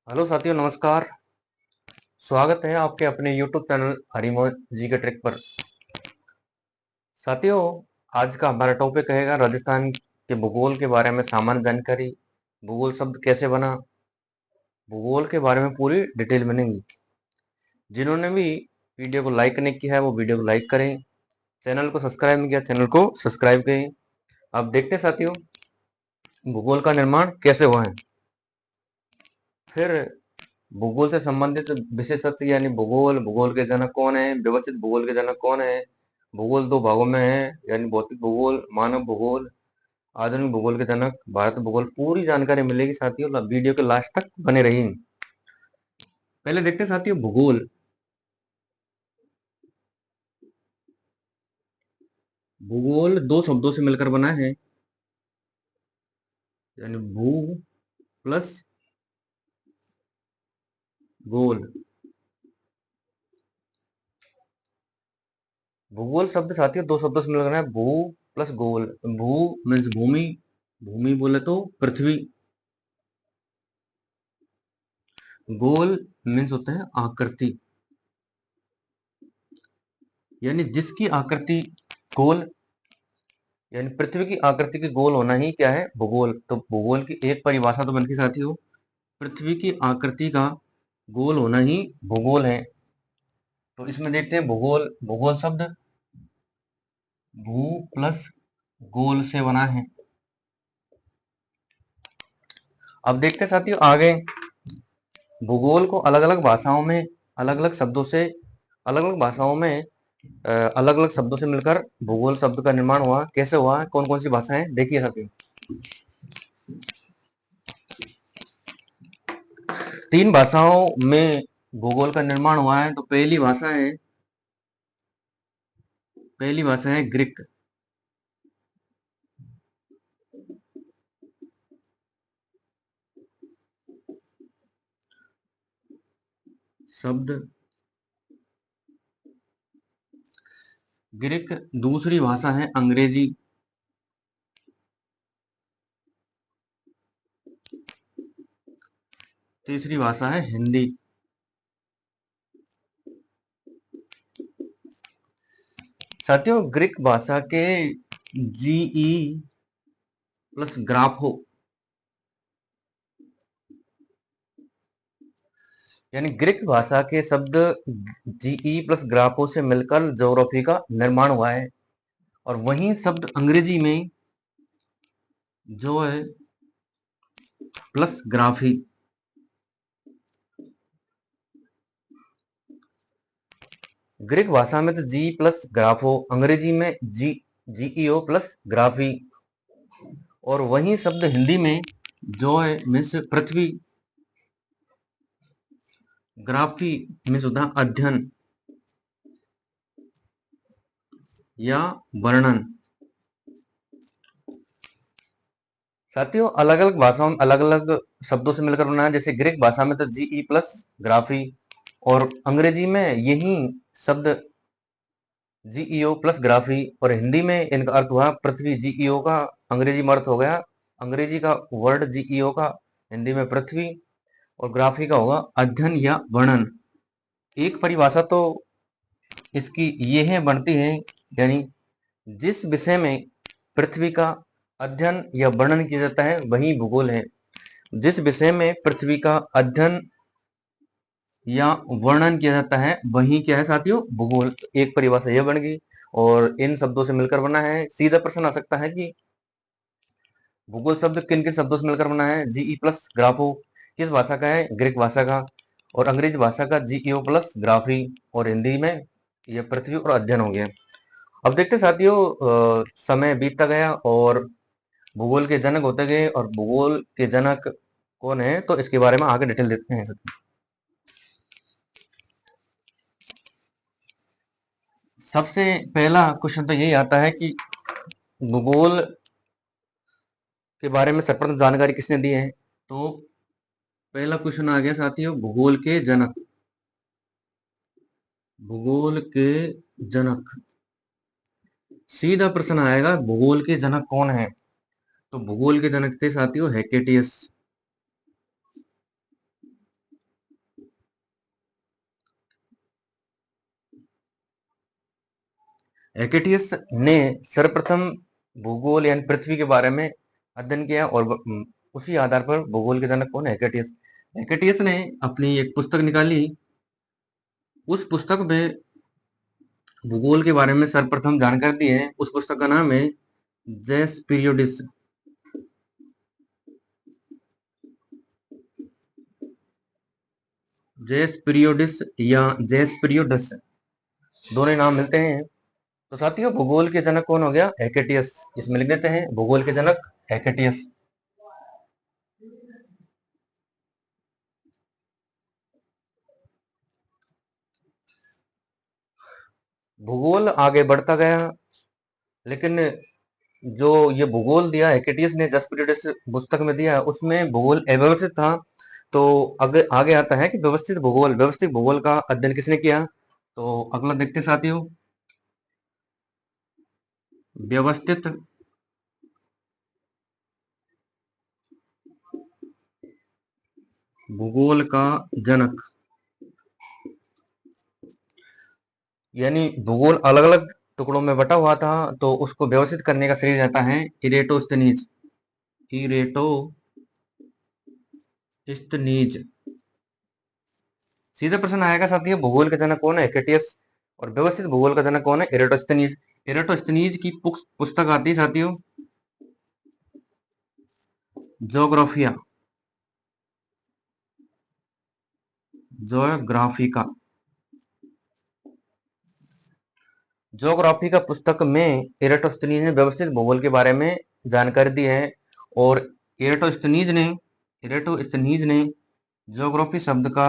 Hello साथियों, नमस्कार। स्वागत है आपके अपने YouTube चैनल हरिमोहन जी के ट्रिक पर। साथियों, आज का हमारा टॉपिक रहेगा राजस्थान के भूगोल के बारे में सामान्य जानकारी। भूगोल शब्द कैसे बना, भूगोल के बारे में पूरी डिटेल बनेगी। जिन्होंने भी वीडियो को लाइक नहीं किया है वो वीडियो को लाइक करें, चैनल को सब्सक्राइब नहीं किया चैनल को सब्सक्राइब करें। अब देखते हैं साथियों, भूगोल का निर्माण कैसे हुआ है। फिर भूगोल से संबंधित विशेष तथ्य यानी भूगोल, भूगोल के जनक कौन है, व्यवस्थित भूगोल के जनक कौन है, भूगोल दो भागों में है यानी भौतिक भूगोल, मानव भूगोल, आधुनिक भूगोल के जनक, भारत भूगोल, पूरी जानकारी मिलेगी साथियों। वीडियो के लास्ट तक बने रहिए। पहले देखते हैं साथियों भूगोल। भूगोल दो शब्दों से मिलकर बना है यानी भू प्लस गोल। भूगोल शब्द साथियों दो शब्दों से मिलकर बना है, भू प्लस गोल। भू मीन्स भूमि, भूमि बोले तो पृथ्वी। गोल मीन्स होता है आकृति, यानी जिसकी आकृति गोल यानी पृथ्वी की आकृति के गोल होना ही क्या है, भूगोल। तो भूगोल की एक परिभाषा तो बनती साथियों, पृथ्वी की आकृति का गोल होना ही भूगोल है। तो इसमें देखते हैं भूगोल, भूगोल शब्द भू प्लस गोल से बना है। अब देखते हैं साथियों आगे, भूगोल को अलग अलग भाषाओं में, अलग अलग शब्दों से, अलग अलग भाषाओं में अलग अलग शब्दों से मिलकर भूगोल शब्द का निर्माण हुआ। कैसे हुआ, कौन कौन सी भाषाएं, देखिए साथियों। तीन भाषाओं में भूगोल का निर्माण हुआ है। तो पहली भाषा है ग्रीक। शब्द ग्रीक। दूसरी भाषा है अंग्रेजी। तीसरी भाषा है हिंदी। साथियों ग्रीक भाषा के जीई प्लस ग्राफो यानी ग्रीक भाषा के शब्द जीई प्लस ग्राफो से मिलकर ज्योग्राफी का निर्माण हुआ है। और वही शब्द अंग्रेजी में जो है प्लस ग्राफी। ग्रीक भाषा में तो जी प्लस ग्राफो, अंग्रेजी में जीईओ प्लस ग्राफी। और वही शब्द हिंदी में जो है मीन्स पृथ्वी, ग्राफी मीन्स होता है अध्ययन या वर्णन। साथियों अलग अलग भाषाओं में अलग अलग शब्दों से मिलकर बना है। जैसे ग्रीक भाषा में तो जीई प्लस ग्राफी, और अंग्रेजी में यही शब्द जीईओ प्लस ग्राफी, और हिंदी में इनका अर्थ हुआ पृथ्वी। जीईओ का अंग्रेजी में अर्थ हो गया, अंग्रेजी का वर्ड जीईओ का हिंदी में पृथ्वी, और ग्राफी का होगा अध्ययन या वर्णन। एक परिभाषा तो इसकी ये है बनती है, यानी जिस विषय में पृथ्वी का अध्ययन या वर्णन किया जाता है वही भूगोल है। जिस विषय में पृथ्वी का अध्ययन या वर्णन किया जाता है वही क्या है साथियों, भूगोल। तो एक परिभाषा यह बन गई और इन शब्दों से मिलकर बना है। सीधा प्रश्न आ सकता है कि भूगोल शब्द किन किन शब्दों से मिलकर बना है। जीई प्लस ग्राफो किस भाषा का है, ग्रीक भाषा का, और अंग्रेजी भाषा का जीईओ प्लस ग्राफी, और हिंदी में यह पृथ्वी और अध्ययन हो गया। अब देखते साथियों, समय बीतता गया और भूगोल के जनक होते गए, और भूगोल के जनक कौन है तो इसके बारे में आगे डिटेल देखते हैं। सबसे पहला क्वेश्चन तो यही आता है कि भूगोल के बारे में सर्वप्रथम जानकारी किसने दी है। तो पहला क्वेश्चन आ गया साथियों, भूगोल के जनक। भूगोल के जनक, सीधा प्रश्न आएगा भूगोल के जनक कौन है। तो भूगोल के जनक थे साथियों हेकेटियस। हेकेटियस ने सर्वप्रथम भूगोल यानी पृथ्वी के बारे में अध्ययन किया और उसी आधार पर भूगोल के जनक कौन है? हेकेटियस। हेकेटियस ने अपनी एक पुस्तक निकाली, उस पुस्तक में भूगोल के बारे में सर्वप्रथम जानकारी दी है। उस पुस्तक का नाम है जेस पीरियोडिस। जेस पीरियोडिस या जेस पीरियोडस, दोनों नाम मिलते हैं। तो साथियों, भूगोल के जनक कौन हो गया? हेकेटियस। इसमें लिख देते हैं भूगोल के जनक हेकेटियस। भूगोल आगे बढ़ता गया, लेकिन जो ये भूगोल दिया हेकेटियस ने जस पीरियड्स पुस्तक में दिया, उसमें भूगोल अव्यवस्थित था। तो आगे आगे आता है कि व्यवस्थित भूगोल, व्यवस्थित भूगोल का अध्ययन किसने किया? तो अगला देखते हैं साथियों, व्यवस्थित भूगोल का जनक, यानी भूगोल अलग अलग टुकड़ों में बटा हुआ था, तो उसको व्यवस्थित करने का श्रेय जाता है इरेटोस्थनीज। इरेटोस्थनीज। सीधा प्रश्न आएगा साथियों, भूगोल का जनक कौन है? हेकेटियस। और व्यवस्थित भूगोल का जनक कौन है? इरेटोस्थनीज। इरेटोस्थनीज की पुस्तक आती है साथियों ज्योग्राफिया, ज्योग्राफिका। ज्योग्राफिका पुस्तक में इरेटोस्थनीज ने व्यवस्थित भूगोल के बारे में जानकारी दी है। और इरेटोस्थनीज ने इरेटोस्थनीज ने ज्योग्राफी शब्द का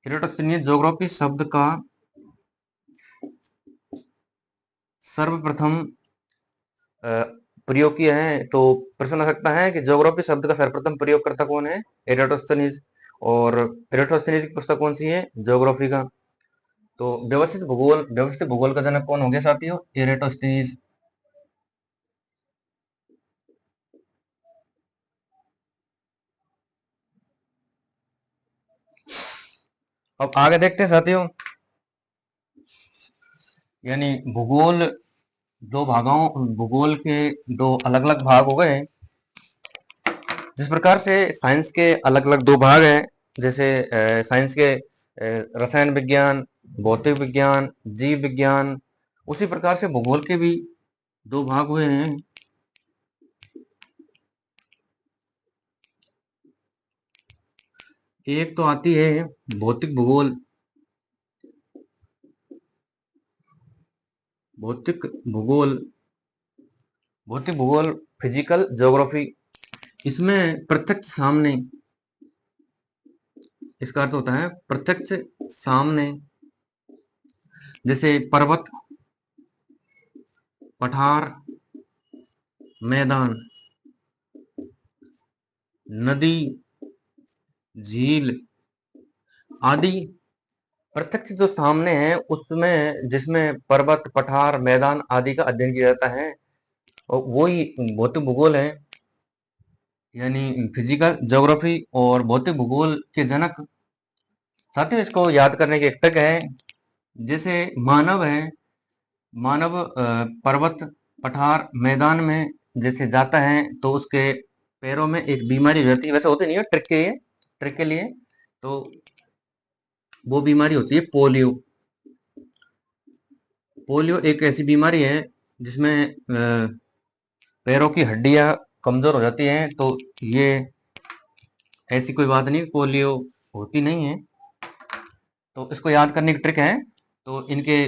इरेटोस्थनीज ज्योग्राफी शब्द का सर्वप्रथम अ, प्रयोग किया है। तो प्रश्न आ सकता है कि ज्योग्राफी शब्द का सर्वप्रथम प्रयोगकर्ता कौन है? इरेटोस्थनीज। और इरेटोस्थनीज की पुस्तक कौन सी है? ज्योग्राफी का। तो व्यवस्थित भूगोल का जनक कौन हो गया साथियों? इरेटोस्थनीज। अब आगे देखते हैं साथियों, यानी भूगोल दो भागों भूगोल के दो अलग अलग भाग हो गए। जिस प्रकार से साइंस के अलग अलग दो भाग हैं, जैसे साइंस के रसायन विज्ञान, भौतिक विज्ञान, जीव विज्ञान, उसी प्रकार से भूगोल के भी दो भाग हुए हैं। एक तो आती है भौतिक भूगोल, भौतिक भूगोल भौतिक भूगोल, फिजिकल ज्योग्राफी। इसमें प्रत्यक्ष सामने, इसका अर्थ होता है प्रत्यक्ष सामने, जैसे पर्वत, पठार, मैदान, नदी, झील आदि प्रत्यक्ष जो सामने है, उसमें जिसमें पर्वत, पठार, मैदान आदि का अध्ययन किया जाता है, और वही भौतिक भूगोल है। यानी फिजिकल ज्योग्राफी और भौतिक भूगोल के जनक। साथियों, इसको याद करने की एक ट्रिक है। जैसे मानव है, मानव पर्वत, पठार, मैदान में जैसे जाता है, तो उसके पैरों में एक बीमारी हो जाती है। वैसे होती नहीं है, ट्रिक के लिए। तो वो बीमारी होती है पोलियो। पोलियो एक ऐसी बीमारी है जिसमें पैरों की हड्डियां कमजोर हो जाती हैं। तो ये ऐसी कोई बात नहीं, पोलियो होती नहीं है। तो इसको याद करने की ट्रिक है। तो इनके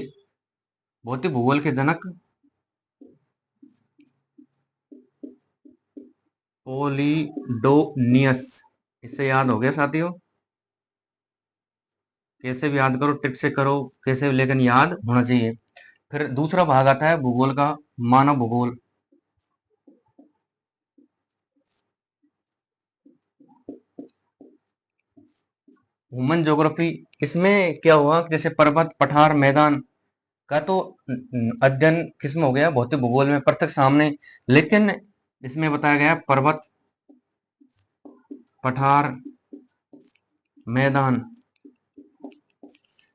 भौतिक भूगोल के जनक पोलिडोनियस। इससे याद हो गया साथियों। कैसे भी याद करो, ट्रिक से करो, कैसे भी, लेकिन याद होना चाहिए। फिर दूसरा भाग आता है भूगोल का, मानव भूगोल। Human geography. इसमें क्या हुआ कि जैसे पर्वत, पठार, मैदान का तो अध्ययन किसमें हो गया? भौतिक भूगोल में, प्रत्यक्ष सामने। लेकिन इसमें बताया गया पर्वत, पठार, मैदान,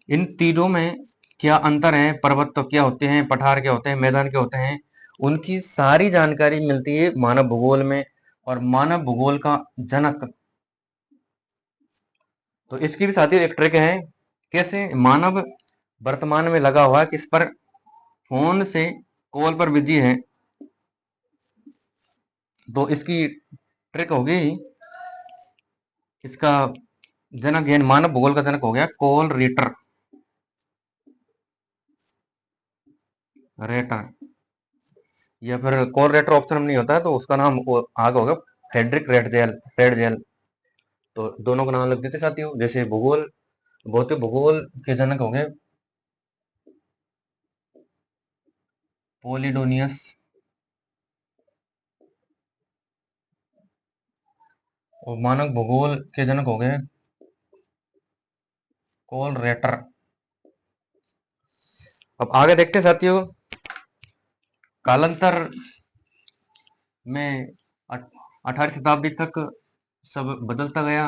इन तीनों में क्या अंतर है, पर्वत तो क्या होते हैं, पठार क्या होते हैं, मैदान क्या होते हैं, उनकी सारी जानकारी मिलती है मानव भूगोल में। और मानव भूगोल का जनक, तो इसकी भी साथी एक ट्रिक है, कैसे मानव वर्तमान में लगा हुआ है किस पर, फोन से कॉल पर बिजी है, तो इसकी ट्रिक होगी, इसका जनक यानी मानव भूगोल का जनक हो गया कॉल रेटर, रेटर, या फिर कॉल रेटर ऑप्शन नहीं होता है तो उसका नाम आगे होगा फ्रेडरिक रेटजेल, रेटजेल। तो दोनों का नाम लग देते साथियों। जैसे भूगोल, भौतिक भूगोल के जनक हो गए पोलिडोनियस, और मानव भूगोल के जनक हो गए कॉल रेटर। अब आगे देखते हैं साथियों, कालांतर में 18वीं शताब्दी तक सब बदलता गया,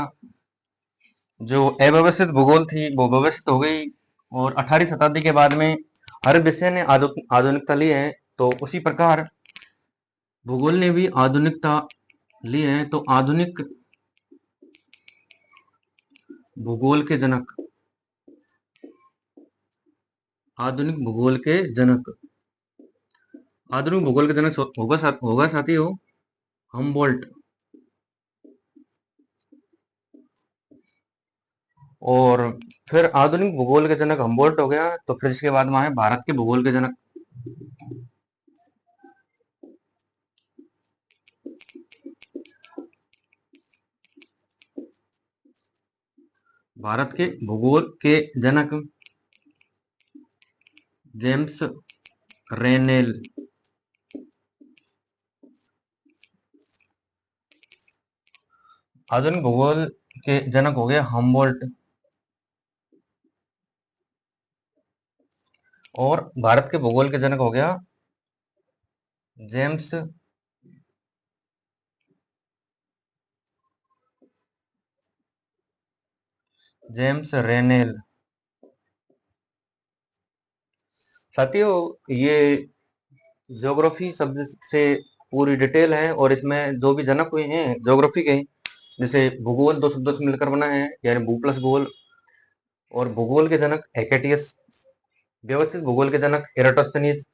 जो अव्यवस्थित भूगोल थी वो व्यवस्थित हो गई, और 18वीं शताब्दी के बाद में हर विषय ने आधुनिकता ली है। तो उसी प्रकार भूगोल ने भी आधुनिकता ली है। तो आधुनिक भूगोल के जनक, आधुनिक भूगोल के जनक, आधुनिक भूगोल के जनक होगा साथियों हमबोल्ट। और फिर आधुनिक भूगोल के जनक हमबोल्ट हो गया, तो फिर इसके बाद में आए भारत के भूगोल के जनक, भारत के भूगोल के जनक जेम्स रेनेल। आधुनिक भूगोल के जनक हो गए हमबोल्ट, और भारत के भूगोल के जनक हो गया जेम्स जेम्स रेनेल। साथियों ये ज्योग्राफी शब्द से पूरी डिटेल है, और इसमें जो भी जनक हुए हैं ज्योग्राफी के, जैसे भूगोल दो शब्दों से मिलकर बना है यानी भू प्लस गोल, और भूगोल के जनक हेकेटियस, व्यवस्थित भूगोल के जनक एराटोस्थेनीज,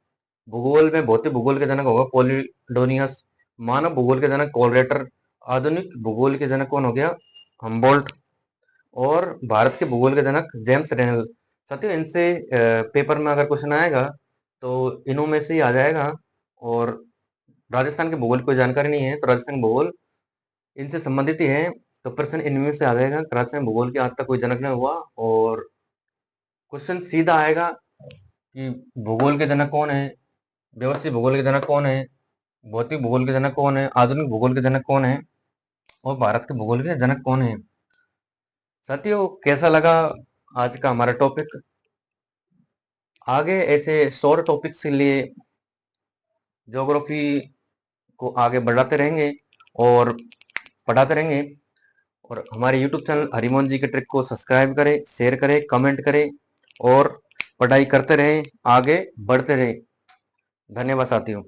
भूगोल में भौतिक भूगोल के जनक होगा पोलिडोनियस, मानव भूगोल के जनक कॉलरेटर, आधुनिक भूगोल के जनक कौन हो गया हम्बोल्ट, और भारत के भूगोल के जनक जेम्स रेनल। साथियों इनसे पेपर में अगर क्वेश्चन आएगा तो इनों में से ही आ जाएगा, और राजस्थान के भूगोल की कोई जानकारी नहीं है तो राजस्थान भूगोल इनसे संबंधित ही है, तो प्रश्न इनमें से आ जाएगा। राजस्थान भूगोल के आज तक कोई जनक नहीं हुआ, और क्वेश्चन सीधा आएगा कि भूगोल के जनक कौन है, व्यवस्थित भूगोल के जनक कौन है, भौतिक भूगोल के जनक कौन है, आधुनिक भूगोल के जनक कौन है, और भारत के भूगोल के जनक कौन है। साथियों कैसा लगा आज का हमारा टॉपिक, आगे ऐसे शॉर्ट टॉपिक्स के लिए ज्योग्राफी को आगे बढ़ाते रहेंगे और पढ़ाते रहेंगे। और हमारे यूट्यूब चैनल हरिमोहन जी के ट्रिक को सब्सक्राइब करें, शेयर करें, कमेंट करें, और पढ़ाई करते रहें, आगे बढ़ते रहें। धन्यवाद साथियों।